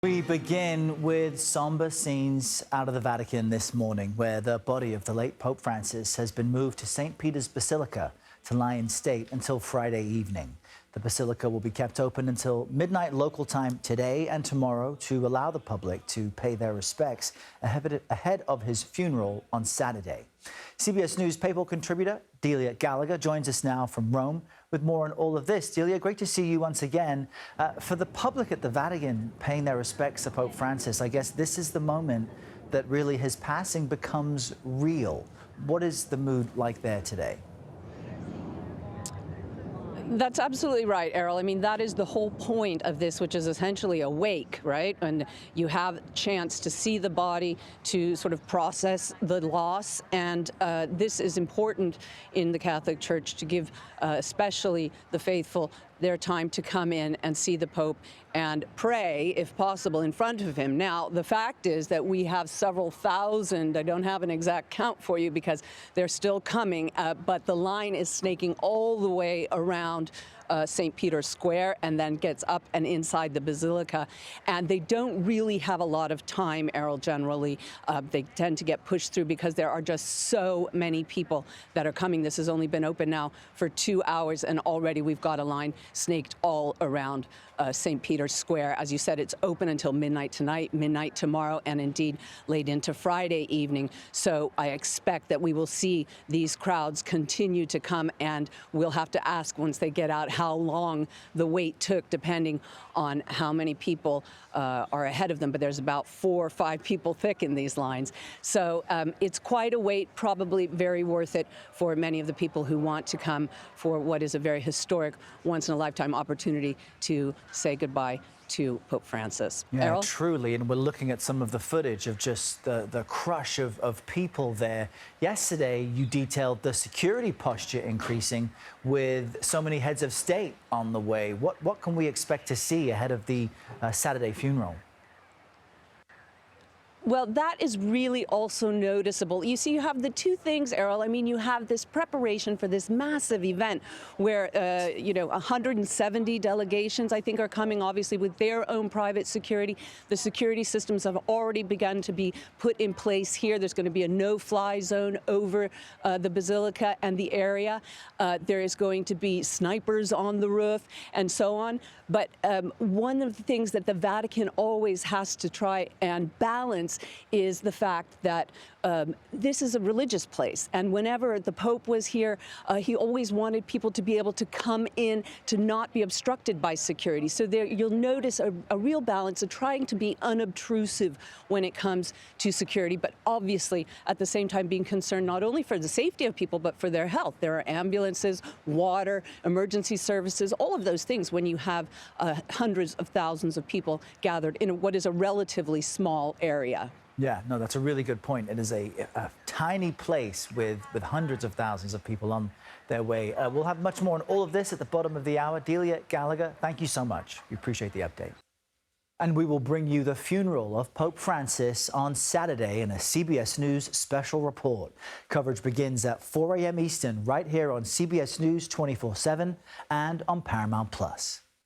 We begin with somber scenes out of the Vatican this morning, where the body of the late Pope Francis has been moved to St. Peter's Basilica to lie in state until Friday evening. The Basilica will be kept open until midnight local time today and tomorrow to allow the public to pay their respects ahead of his funeral on Saturday. CBS News papal contributor Delia Gallagher joins us now from Rome with more on all of this. Delia, great to see you once again. For the public at the Vatican paying their respects to Pope Francis, I guess this is the moment that really his passing becomes real. What is the mood like there today? That's absolutely right, Errol. I mean, that is the whole point of this, which is essentially a wake, right? And you have a chance to see the body, to sort of process the loss. And this is important in the Catholic Church to give especially the faithful their time to come in and see the Pope and pray, if possible, in front of him. Now, the fact is that we have several thousand. I don't have an exact count for you because they're still coming, but the line is snaking all the way around St. Peter's Square and then gets up and inside the Basilica. And they don't really have a lot of time, Errol, generally. They tend to get pushed through because there are just so many people that are coming. This has only been open now for 2 hours, and already we've got a line snaked all around St. Peter's Square. As you said, it's open until midnight tonight, midnight tomorrow, and indeed late into Friday evening. So I expect that we will see these crowds continue to come, and we'll have to ask once they get out how long the wait took, depending on how many people are ahead of them. But there's about 4 or 5 people thick in these lines. So it's quite a wait, probably very worth it for many of the people who want to come for what is a very historic, once-in-a-lifetime opportunity to say goodbye to Pope Francis. Yeah, Errol? Truly, and we're looking at some of the footage of just the crush of people there. Yesterday, you detailed the security posture increasing with so many heads of state on the way. What can we expect to see ahead of the Saturday funeral? Well, that is really also noticeable. You see, you have the two things, Errol. I mean, you have this preparation for this massive event where, 170 delegations, I think, are coming, obviously, with their own private security. The security systems have already begun to be put in place here. There's going to be a no-fly zone over the Basilica and the area. There is going to be snipers on the roof and so on. But one of the things that the Vatican always has to try and balance is the fact that this is a religious place. And whenever the Pope was here, he always wanted people to be able to come in, to not be obstructed by security. So there you'll notice a real balance of trying to be unobtrusive when it comes to security, but obviously at the same time being concerned not only for the safety of people, but for their health. There are ambulances, water, emergency services, all of those things when you have hundreds of thousands of people gathered in what is a relatively small area. Yeah, no, that's a really good point. It is a tiny place with hundreds of thousands of people on their way. We'll have much more on all of this at the bottom of the hour. Delia Gallagher, thank you so much. We appreciate the update. And we will bring you the funeral of Pope Francis on Saturday in a CBS News special report. Coverage begins at 4 a.m. Eastern right here on CBS News 24/7 and on Paramount+.